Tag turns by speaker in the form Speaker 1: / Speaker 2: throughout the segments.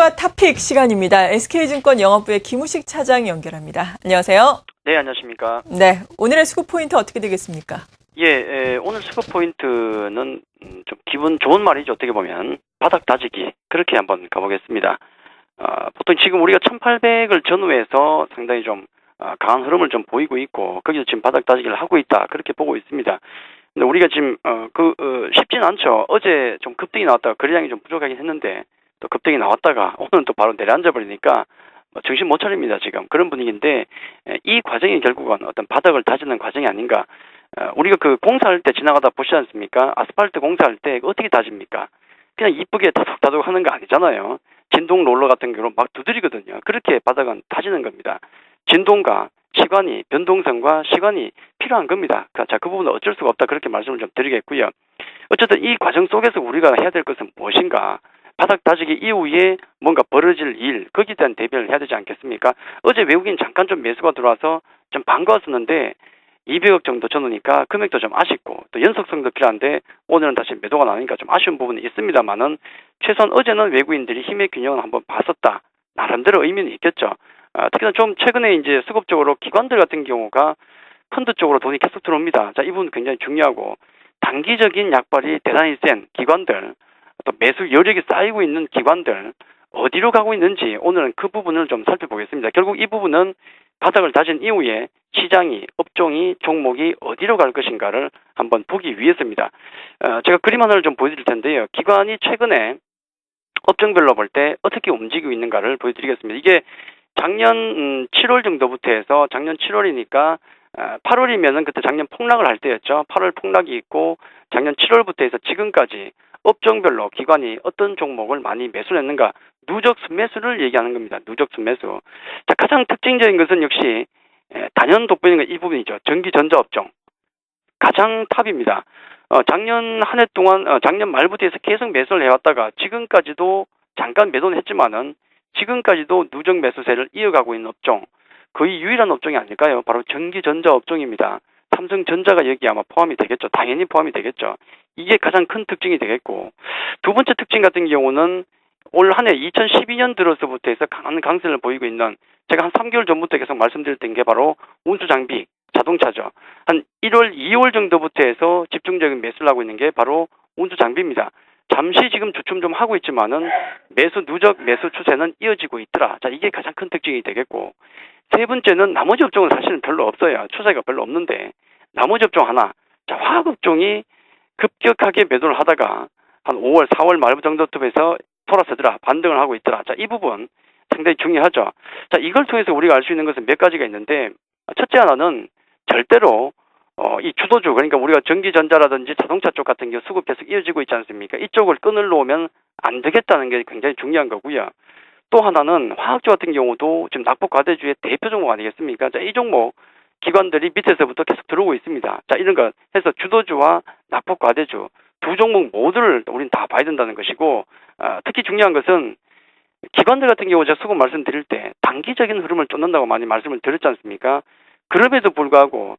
Speaker 1: 스포츠와 탑픽 시간입니다. SK증권 영업부의 김우식 차장 연결합니다. 안녕하세요.
Speaker 2: 네, 안녕하십니까.
Speaker 1: 네, 오늘의 수급 포인트 어떻게 되겠습니까?
Speaker 2: 오늘 수급 포인트는 좀 기분 좋은 말이죠. 어떻게 보면 바닥 다지기 그렇게 한번 가보겠습니다. 보통 지금 우리가 1800을 전후해서 상당히 좀 강한 흐름을 좀 보이고 있고 거기서 지금 바닥 다지기를 하고 있다 그렇게 보고 있습니다. 근데 우리가 지금 쉽지는 않죠. 어제 좀 급등이 나왔다가 거래량이 좀 부족하긴 했는데 또 급등이 나왔다가 오늘은 또 바로 내려앉아 버리니까 정신 못 차립니다. 지금 그런 분위기인데 이 과정이 결국은 어떤 바닥을 다지는 과정이 아닌가. 우리가 그 공사할 때 지나가다 보시지 않습니까? 아스팔트 공사할 때 어떻게 다집니까? 그냥 이쁘게 다독다독 하는 거 아니잖아요. 진동 롤러 같은 경우로 막 두드리거든요. 그렇게 바닥은 다지는 겁니다. 진동과 시간이, 변동성과 시간이 필요한 겁니다. 자, 그 부분은 어쩔 수가 없다. 그렇게 말씀을 좀 드리겠고요. 어쨌든 이 과정 속에서 우리가 해야 될 것은 무엇인가? 바닥 다지기 이후에 뭔가 벌어질 일, 거기에 대한 대비를 해야 되지 않겠습니까? 어제 외국인 잠깐 좀 매수가 들어와서 좀 반가웠었는데 200억 정도 전후니까 금액도 좀 아쉽고 또 연속성도 필요한데 오늘은 다시 매도가 나오니까 좀 아쉬운 부분이 있습니다만은 최소한 어제는 외국인들이 힘의 균형을 한번 봤었다. 나름대로 의미는 있겠죠. 특히나 좀 최근에 이제 수급적으로 기관들 같은 경우가 펀드 쪽으로 돈이 계속 들어옵니다. 자, 이 부분 굉장히 중요하고 단기적인 약발이 대단히 센 기관들 또 매수 여력이 쌓이고 있는 기관들 어디로 가고 있는지 오늘은 그 부분을 좀 살펴보겠습니다. 결국 이 부분은 바닥을 다진 이후에 시장이, 업종이, 종목이 어디로 갈 것인가를 한번 보기 위해서입니다. 제가 그림 하나를 좀 보여드릴 텐데요. 기관이 최근에 업종별로 볼 때 어떻게 움직이고 있는가를 보여드리겠습니다. 이게 작년 7월 정도부터 해서 작년 7월이니까 8월이면은 그때 작년 폭락을 할 때였죠. 8월 폭락이 있고 작년 7월부터 해서 지금까지 업종별로 기관이 어떤 종목을 많이 매수를 했는가 누적 순매수를 얘기하는 겁니다. 누적 순매수. 자, 가장 특징적인 것은 역시 단연 돋보이는 건 이 부분이죠. 전기 전자 업종 가장 탑입니다. 작년 한 해 동안 작년 말부터 해서 계속 매수를 해왔다가 지금까지도 잠깐 매도는 했지만은 지금까지도 누적 매수세를 이어가고 있는 업종 거의 유일한 업종이 아닐까요? 바로 전기 전자 업종입니다. 삼성전자가 여기 아마 포함이 되겠죠. 당연히 포함이 되겠죠. 이게 가장 큰 특징이 되겠고 두 번째 특징 같은 경우는 올 한 해 2012년 들어서부터 해서 강한 강세를 보이고 있는 제가 한 3개월 전부터 계속 말씀드렸던 게 바로 운수장비, 자동차죠. 한 1월, 2월 정도부터 해서 집중적인 매수를 하고 있는 게 바로 운수장비입니다. 잠시 지금 주춤 좀 하고 있지만은 누적 매수 추세는 이어지고 있더라. 자, 이게 가장 큰 특징이 되겠고 세 번째는 나머지 업종은 사실은 별로 없어요. 추세가 별로 없는데 나머지 업종 하나. 자, 화학 업종이 급격하게 매도를 하다가 한 5월, 4월 말 정도부터 해서 돌아서더라. 반등을 하고 있더라. 자, 이 부분 상당히 중요하죠. 자, 이걸 통해서 우리가 알 수 있는 것은 몇 가지가 있는데 첫째 하나는 절대로 이 주도주 그러니까 우리가 전기전자라든지 자동차 쪽 같은 경우 수급 계속 이어지고 있지 않습니까? 이쪽을 끈을 놓으면 안 되겠다는 게 굉장히 중요한 거고요. 또 하나는 화학주 같은 경우도 지금 낙폭과대주의 대표 종목 아니겠습니까? 자, 이 종목 기관들이 밑에서부터 계속 들어오고 있습니다. 자, 이런 것 해서 주도주와 낙폭과대주 두 종목 모두를 우리는 다 봐야 된다는 것이고 특히 중요한 것은 기관들 같은 경우 제가 수급 말씀드릴 때 단기적인 흐름을 쫓는다고 많이 말씀을 드렸지 않습니까? 그럼에도 불구하고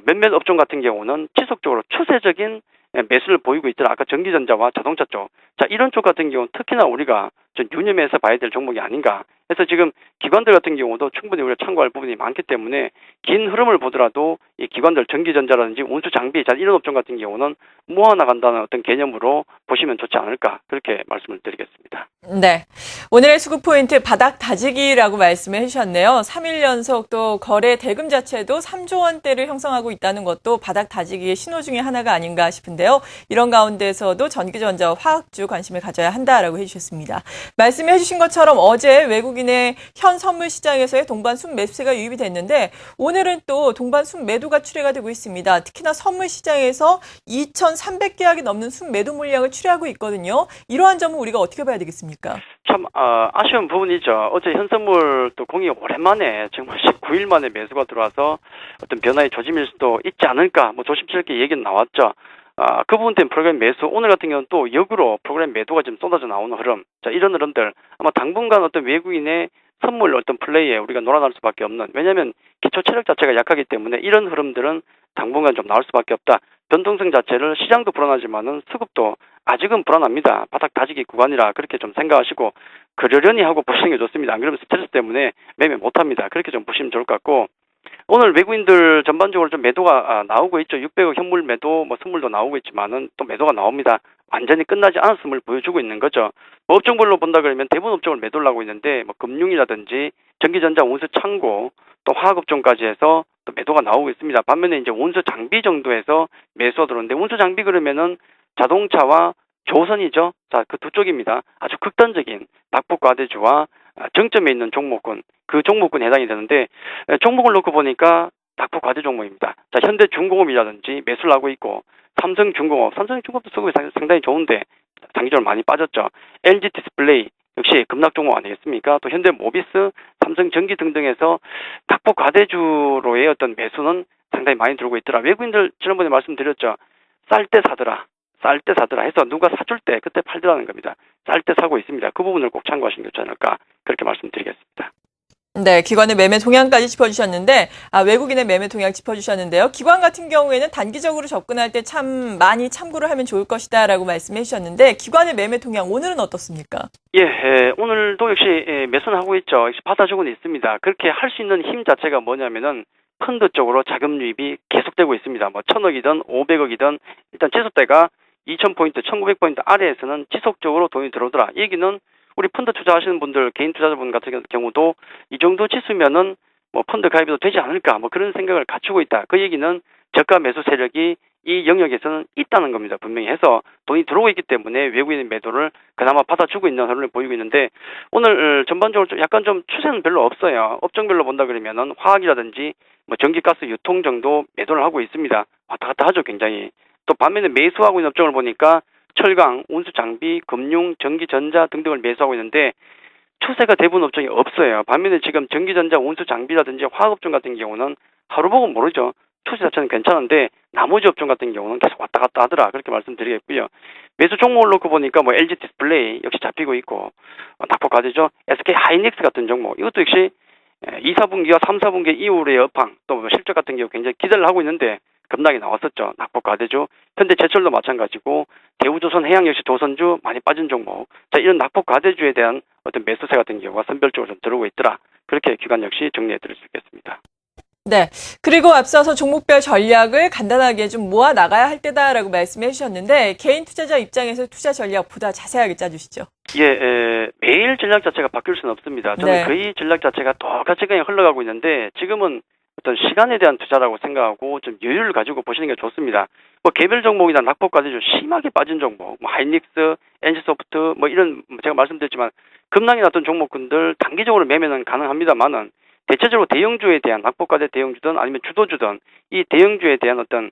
Speaker 2: 몇몇 업종 같은 경우는 지속적으로 추세적인 매수를 보이고 있더라. 아까 전기전자와 자동차 쪽. 자, 이런 쪽 같은 경우는 특히나 우리가 좀 유념해서 봐야 될 종목이 아닌가. 그래서 지금 기관들 같은 경우도 충분히 우리가 참고할 부분이 많기 때문에 긴 흐름을 보더라도 이 기관들 전기전자라든지 운수장비 자 이런 업종 같은 경우는 모아나간다는 어떤 개념으로 보시면 좋지 않을까. 그렇게 말씀을 드리겠습니다.
Speaker 1: 네. 오늘의 수급 포인트 바닥 다지기라고 말씀해 주셨네요. 3일 연속 또 거래 대금 자체도 3조 원대를 형성하고 있다는 것도 바닥 다지기의 신호 중에 하나가 아닌가 싶은데요. 이런 가운데서도 전기전자와 화학주 관심을 가져야 한다라고 해주셨습니다. 말씀해 주신 것처럼 어제 외국인의 현 선물 시장에서의 동반 순매수세가 유입이 됐는데 오늘은 또 동반 순매도가 출회가 되고 있습니다. 특히나 선물 시장에서 2,300계약이 넘는 순매도 물량을 출회하고 있거든요. 이러한 점은 우리가 어떻게 봐야 되겠습니까?
Speaker 2: 참 아쉬운 부분이죠. 어제 현선물 또 공이 오랜만에 정말 19일 만에 매수가 들어와서 어떤 변화의 조짐일 수도 있지 않을까 뭐 조심스럽게 얘기는 나왔죠. 그 부분 때문에 프로그램 매수 오늘 같은 경우는 또 역으로 프로그램 매도가 지금 쏟아져 나오는 흐름. 자, 이런 흐름들 아마 당분간 어떤 외국인의 선물 어떤 플레이에 우리가 놀아날 수밖에 없는 왜냐하면 기초 체력 자체가 약하기 때문에 이런 흐름들은 당분간 좀 나올 수밖에 없다. 변동성 자체를 시장도 불안하지만은 수급도 아직은 불안합니다. 바닥 다지기 구간이라 그렇게 좀 생각하시고 그러려니 하고 보시는 게 좋습니다. 안 그러면 스트레스 때문에 매매 못합니다. 그렇게 좀 보시면 좋을 것 같고 오늘 외국인들 전반적으로 좀 매도가 나오고 있죠. 600억 현물 매도, 선물도 나오고 있지만은 또 매도가 나옵니다. 완전히 끝나지 않았음을 보여주고 있는 거죠. 업종별로 본다 그러면 대부분 업종을 매도를 하고 있는데 금융이라든지 전기전자, 원수, 창고, 또 화학업종까지 해서 또 매도가 나오고 있습니다. 반면에 이제 원수 장비 정도에서 매수가 들어오는데 원수 장비 그러면은 자동차와 조선이죠. 자, 그 두 쪽입니다. 아주 극단적인 낙폭과대주와 정점에 있는 종목군, 그 종목군에 해당이 되는데 종목을 놓고 보니까 낙폭과대 종목입니다. 자, 현대중공업이라든지 매수를 하고 있고 삼성중공업, 삼성중공업도 수급이 상당히 좋은데 단기적으로 많이 빠졌죠. LG디스플레이 역시 급락 종목 아니겠습니까? 또 현대모비스, 삼성전기 등등에서 낙폭과대주로의 어떤 매수는 상당히 많이 들고 있더라. 외국인들 지난번에 말씀드렸죠. 쌀 때 사더라. 쌀 때 사더라 해서 누가 사줄 때 그때 팔더라는 겁니다. 쌀 때 사고 있습니다. 그 부분을 꼭 참고하시는 게 좋지 않을까 그렇게 말씀드리겠습니다.
Speaker 1: 네, 기관의 매매 동향까지 짚어주셨는데, 외국인의 매매 동향 짚어주셨는데요. 기관 같은 경우에는 단기적으로 접근할 때 참 많이 참고를 하면 좋을 것이다라고 말씀해 주셨는데, 기관의 매매 동향 오늘은 어떻습니까?
Speaker 2: 예, 오늘도 역시 매수는 하고 있죠. 역시 받아주고는 있습니다. 그렇게 할 수 있는 힘 자체가 뭐냐면은 펀드 쪽으로 자금 유입이 계속되고 있습니다. 1,000억이든 500억이든 일단 지수대가 2,000포인트, 1,900포인트 아래에서는 지속적으로 돈이 들어오더라. 이 얘기는 우리 펀드 투자하시는 분들, 개인 투자자분 같은 경우도 이 정도 지수면은 펀드 가입도 되지 않을까 그런 생각을 갖추고 있다. 그 얘기는 저가 매수 세력이 이 영역에서는 있다는 겁니다. 분명히 해서 돈이 들어오고 있기 때문에 외국인 매도를 그나마 받아주고 있는 흐름을 보이고 있는데 오늘 전반적으로 약간 좀 추세는 별로 없어요. 업종별로 본다 그러면은 화학이라든지 전기가스 유통 정도 매도를 하고 있습니다. 왔다 갔다 하죠, 굉장히. 또 반면에 매수하고 있는 업종을 보니까 철강, 운수 장비, 금융, 전기, 전자 등등을 매수하고 있는데 추세가 대부분 업종이 없어요. 반면에 지금 전기, 전자, 운수 장비라든지 화학업종 같은 경우는 하루 보고 모르죠. 추세 자체는 괜찮은데 나머지 업종 같은 경우는 계속 왔다 갔다 하더라. 그렇게 말씀드리겠고요. 매수 종목을 놓고 보니까 LG 디스플레이 역시 잡히고 있고 낙폭과대죠. SK 하이닉스 같은 종목 이것도 역시 2, 4분기와 3, 4분기 이후의 여팡 또 실적 같은 경우 굉장히 기대를 하고 있는데 급락이 나왔었죠. 낙폭과대주. 현대제철도 마찬가지고 대우조선 해양 역시 조선주 많이 빠진 종목. 자, 이런 낙폭과대주에 대한 어떤 매수세 같은 경우가 선별적으로 좀 들어오고 있더라. 그렇게 기관 역시 정리해 드릴 수 있겠습니다.
Speaker 1: 네. 그리고 앞서서 종목별 전략을 간단하게 좀 모아 나가야 할 때다라고 말씀해 주셨는데, 개인 투자자 입장에서 투자 전략보다 자세하게 짜주시죠.
Speaker 2: 예, 매일 전략 자체가 바뀔 수는 없습니다. 저는
Speaker 1: 네.
Speaker 2: 거의 전략 자체가 똑같이 그냥 흘러가고 있는데 지금은 어떤 시간에 대한 투자라고 생각하고 좀 여유를 가지고 보시는 게 좋습니다. 개별 종목이나 낙폭까지 좀 심하게 빠진 종목, 하이닉스, NC소프트 이런 제가 말씀드렸지만 급락이 났던 종목군들 단기적으로 매매는 가능합니다만은 대체적으로 대형주에 대한 낙폭과대 대형주든 아니면 주도주든 이 대형주에 대한 어떤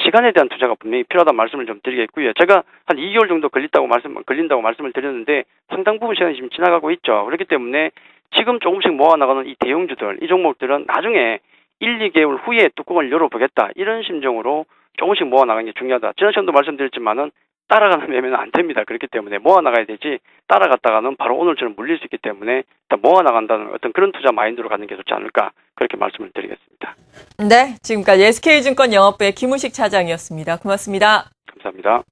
Speaker 2: 시간에 대한 투자가 분명히 필요하다는 말씀을 좀 드리겠고요. 제가 한 2개월 정도 걸린다고 말씀을 드렸는데 상당 부분 시간이 지금 지나가고 있죠. 그렇기 때문에 지금 조금씩 모아나가는 이 대형주들, 이 종목들은 나중에 1, 2개월 후에 뚜껑을 열어보겠다. 이런 심정으로 조금씩 모아나가는 게 중요하다. 지난 시간도 말씀드렸지만은 따라가는 매매는 안 됩니다. 그렇기 때문에 모아나가야 되지 따라갔다가는 바로 오늘처럼 물릴 수 있기 때문에 일단 모아나간다는 어떤 그런 투자 마인드로 가는 게 좋지 않을까 그렇게 말씀을 드리겠습니다.
Speaker 1: 네. 지금까지 SK증권 영업부의 김우식 차장이었습니다. 고맙습니다.
Speaker 2: 감사합니다.